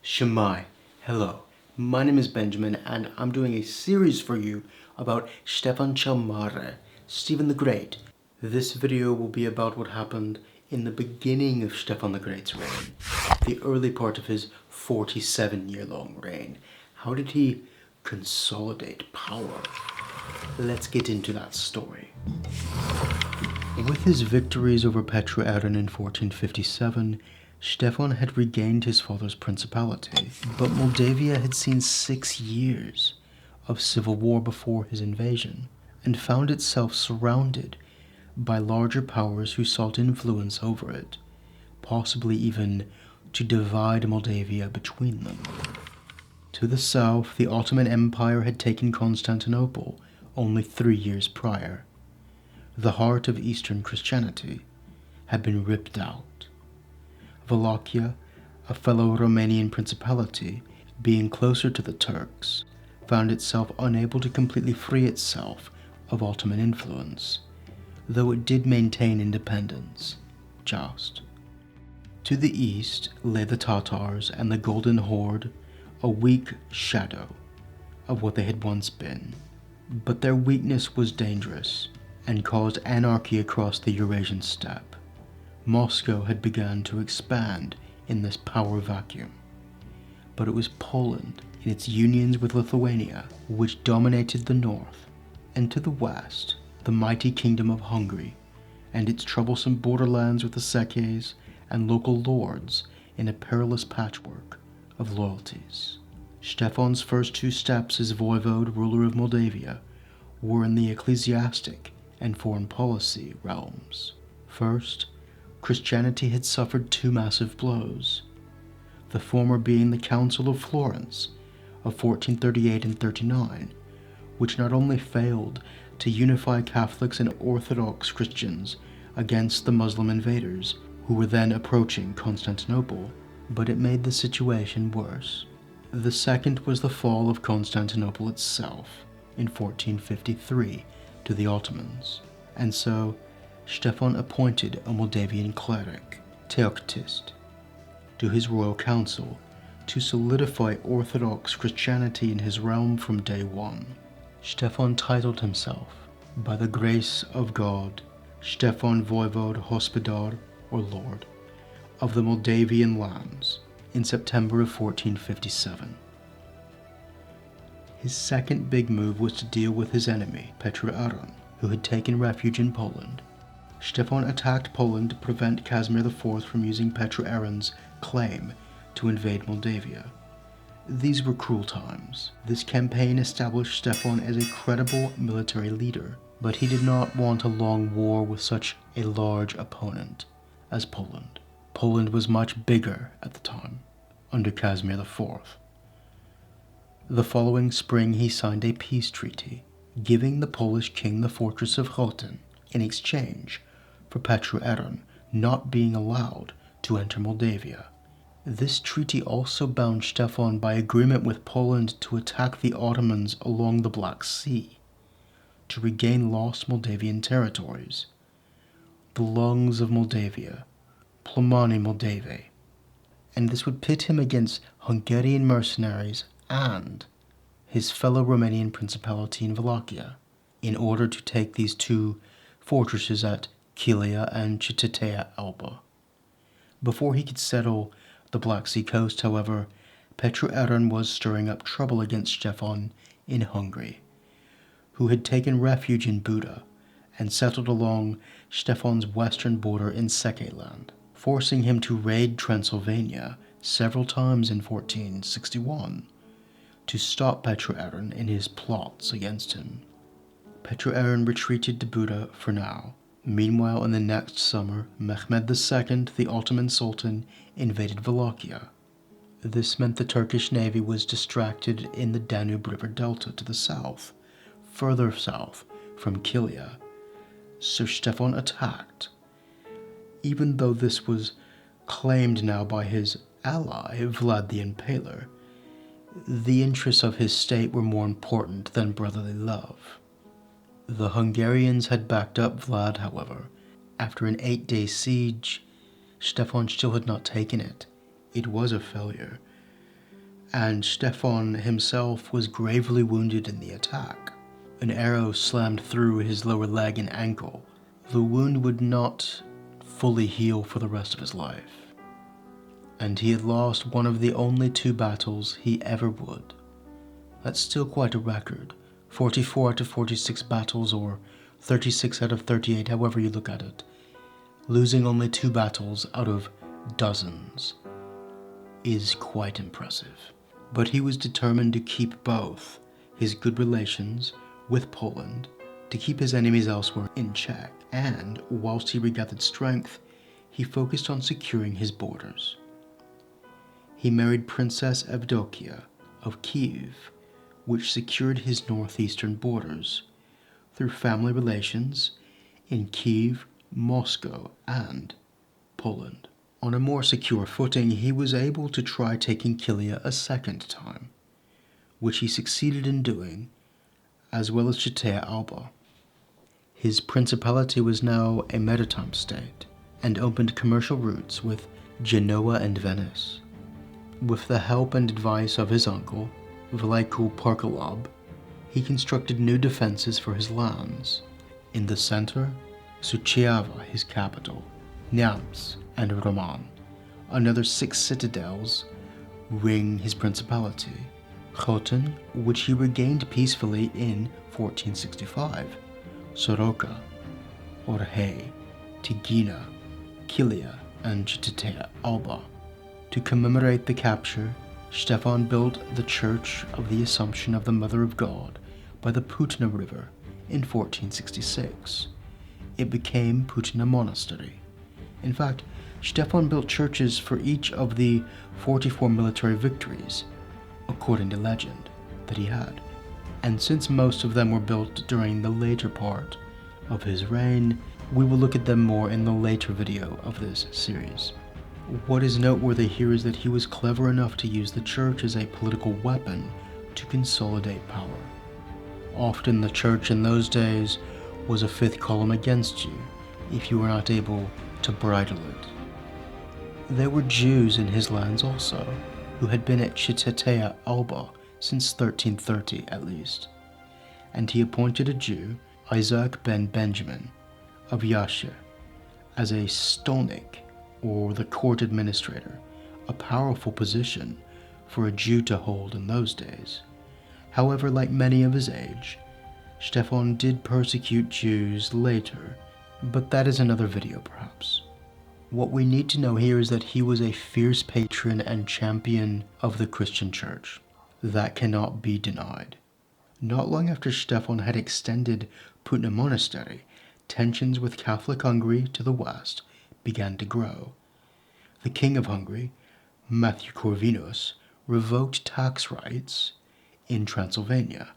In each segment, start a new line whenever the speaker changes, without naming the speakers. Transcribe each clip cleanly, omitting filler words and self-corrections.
Shemai, hello. My name is Benjamin and I'm doing a series for you about Stefan cel Mare, Stephen the Great. This video will be about what happened in the beginning of Stefan the Great's reign, the early part of his 47-year-long reign. How did he consolidate power? Let's get into that story. With his victories over Petru Eren in 1457, Stefan had regained his father's principality, but Moldavia had seen 6 years of civil war before his invasion, and found itself surrounded by larger powers who sought influence over it, possibly even to divide Moldavia between them. To the south, the Ottoman Empire had taken Constantinople only 3 years prior. The heart of Eastern Christianity had been ripped out. Wallachia, a fellow Romanian principality, being closer to the Turks, found itself unable to completely free itself of Ottoman influence, though it did maintain independence, just. To the east lay the Tatars and the Golden Horde, a weak shadow of what they had once been. But their weakness was dangerous and caused anarchy across the Eurasian steppe. Moscow had begun to expand in this power vacuum, but it was Poland in its unions with Lithuania which dominated the north, and to the west the mighty kingdom of Hungary and its troublesome borderlands with the Székelys and local lords in a perilous patchwork of loyalties. Stefan's first 2 steps as voivode, ruler of Moldavia, were in the ecclesiastic and foreign policy realms. First, Christianity had suffered 2 massive blows, the former being the Council of Florence of 1438 and 39, which not only failed to unify Catholics and Orthodox Christians against the Muslim invaders who were then approaching Constantinople, but it made the situation worse. The second was the fall of Constantinople itself in 1453 to the Ottomans, and so Stefan appointed a Moldavian cleric, Teoctist, to his royal council to solidify Orthodox Christianity in his realm from day one. Stefan titled himself, by the grace of God, Stefan Voivode Hospodar, or Lord, of the Moldavian lands, in September of 1457. His second big move was to deal with his enemy, Petru Eren, who had taken refuge in Poland. Stefan attacked Poland to prevent Casimir IV from using Petru Eren's claim to invade Moldavia. These were cruel times. This campaign established Stefan as a credible military leader, but he did not want a long war with such a large opponent as Poland. Poland was much bigger at the time, under Casimir IV. The following spring he signed a peace treaty, giving the Polish king the fortress of Chotin in exchange for Petru Eren not being allowed to enter Moldavia. This treaty also bound Stefan by agreement with Poland to attack the Ottomans along the Black Sea, to regain lost Moldavian territories, the lungs of Moldavia, Plomani Moldave, and this would pit him against Hungarian mercenaries and his fellow Romanian principality in Wallachia, in order to take these 2 fortresses at Kilia and Citatea Alba. Before he could settle the Black Sea coast, however, Petru Eren was stirring up trouble against Stefan in Hungary, who had taken refuge in Buda and settled along Stefan's western border in Székelyland, forcing him to raid Transylvania several times in 1461 to stop Petru Eren in his plots against him. Petru Eren retreated to Buda for now. Meanwhile, in the next summer, Mehmed II, the Ottoman Sultan, invaded Wallachia. This meant the Turkish navy was distracted in the Danube River Delta to the south, further south from Kilia, so Stefan attacked. Even though this was claimed now by his ally, Vlad the Impaler, the interests of his state were more important than brotherly love. The Hungarians had backed up Vlad, however. After an 8-day siege, Stefan still had not taken it. It was a failure. and Stefan himself was gravely wounded in the attack. An arrow slammed through his lower leg and ankle. The wound would not fully heal for the rest of his life, and he had lost one of the only 2 battles he ever would. That's still quite a record. 44 out of 46 battles, or 36 out of 38, however you look at it. Losing only 2 battles out of dozens is quite impressive. But he was determined to keep both his good relations with Poland, to keep his enemies elsewhere in check, and whilst he regathered strength, he focused on securing his borders. He married Princess Evdokia of Kiev, which secured his northeastern borders through family relations in Kiev, Moscow, and Poland. On a more secure footing, he was able to try taking Kilia a second time, which he succeeded in doing, as well as Château Alba. His principality was now a maritime state, and opened commercial routes with Genoa and Venice. With the help and advice of his uncle, Vlaicu Parkalab, he constructed new defenses for his lands. In the center, Suceava, his capital, Neamt, and Roman. Another 6 citadels ring his principality. Khotin, which he regained peacefully in 1465, Soroka, Orhei, Tigina, Kilia, and Château Alba. To commemorate the capture, Stefan built the Church of the Assumption of the Mother of God by the Putna River in 1466. It became Putna Monastery. In fact, Stefan built churches for each of the 44 military victories, according to legend, that he had. And since most of them were built during the later part of his reign, we will look at them more in the later video of this series. What is noteworthy here is that he was clever enough to use the church as a political weapon to consolidate power. Often the church in those days was a 5th column against you if you were not able to bridle it. There were Jews in his lands also, who had been at Château Alba since 1330 at least, and he appointed a Jew, Isaac ben Benjamin of Yashir, as a stolnik, or the court administrator, a powerful position for a Jew to hold in those days. However, like many of his age, Stefan did persecute Jews later, but that is another video perhaps. What we need to know here is that he was a fierce patron and champion of the Christian church. That cannot be denied. Not long after Stefan had extended Putna Monastery, tensions with Catholic Hungary to the west began to grow. The King of Hungary, Matthew Corvinus, revoked tax rights in Transylvania.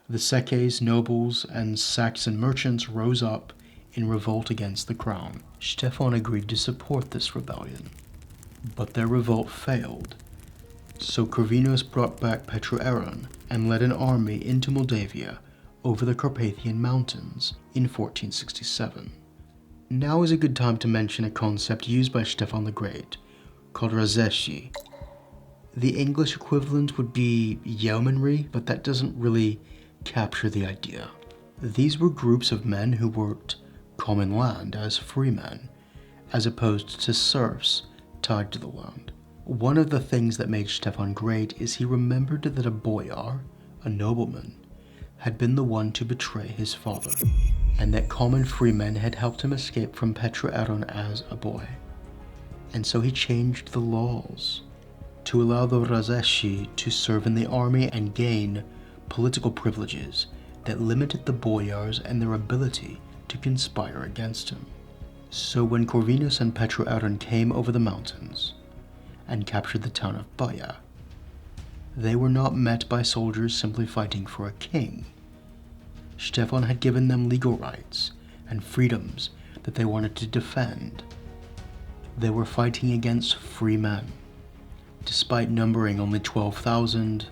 The Székely nobles and Saxon merchants rose up in revolt against the crown. Stefan agreed to support this rebellion, but their revolt failed. So Corvinus brought back Petru-Aaron and led an army into Moldavia over the Carpathian Mountains in 1467. Now is a good time to mention a concept used by Stefan the Great, called Razeshi. The English equivalent would be yeomanry, but that doesn't really capture the idea. These were groups of men who worked common land as free men, as opposed to serfs tied to the land. One of the things that made Stefan great is he remembered that a boyar, a nobleman, had been the one to betray his father, and that common freemen had helped him escape from Petru-Aaron as a boy. And so he changed the laws to allow the Razeshi to serve in the army and gain political privileges that limited the boyars and their ability to conspire against him. So when Corvinus and Petru-Aaron came over the mountains and captured the town of Baia, they were not met by soldiers simply fighting for a king. Stefan had given them legal rights and freedoms that they wanted to defend. They were fighting against free men. Despite numbering only 12,000,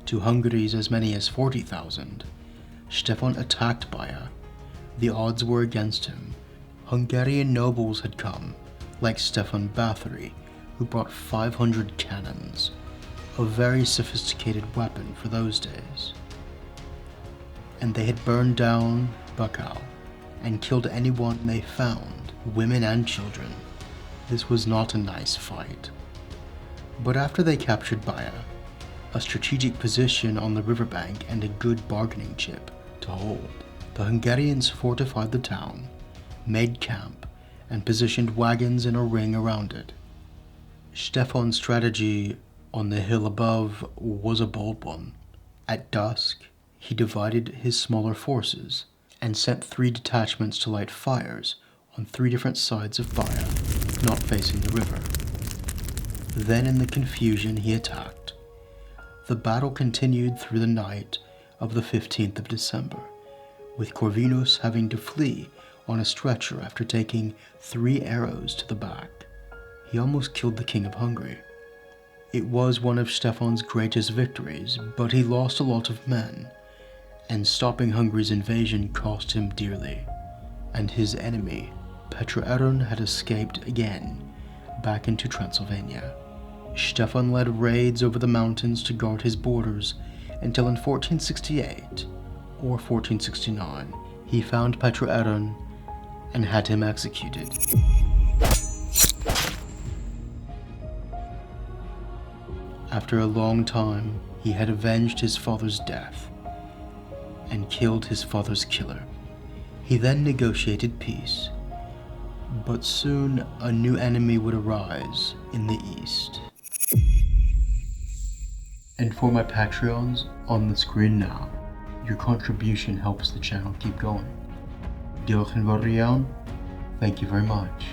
to Hungary's as many as 40,000, Stefan attacked Baia. The odds were against him. Hungarian nobles had come, like Stefan Bathory, who brought 500 cannons, a very sophisticated weapon for those days. And they had burned down Bacau and killed anyone they found, women and children. This was not a nice fight. But after they captured Baia, a strategic position on the riverbank and a good bargaining chip to hold, the Hungarians fortified the town, made camp, and positioned wagons in a ring around it. Stefan's strategy on the hill above was a bold one. At dusk, he divided his smaller forces and sent 3 detachments to light fires on 3 different sides of Baia, not facing the river. Then in the confusion he attacked. The battle continued through the night of the 15th of December, with Corvinus having to flee on a stretcher after taking 3 arrows to the back. He almost killed the King of Hungary. It was one of Stefan's greatest victories, but he lost a lot of men, and stopping Hungary's invasion cost him dearly. And his enemy, Petre Eron, had escaped again back into Transylvania. Stefan led raids over the mountains to guard his borders until in 1468 or 1469 he found Petre Eron and had him executed. After a long time, he had avenged his father's death and killed his father's killer. He then negotiated peace, but soon a new enemy would arise in the east. And for my Patreons on the screen now, your contribution helps the channel keep going. Thank you very much.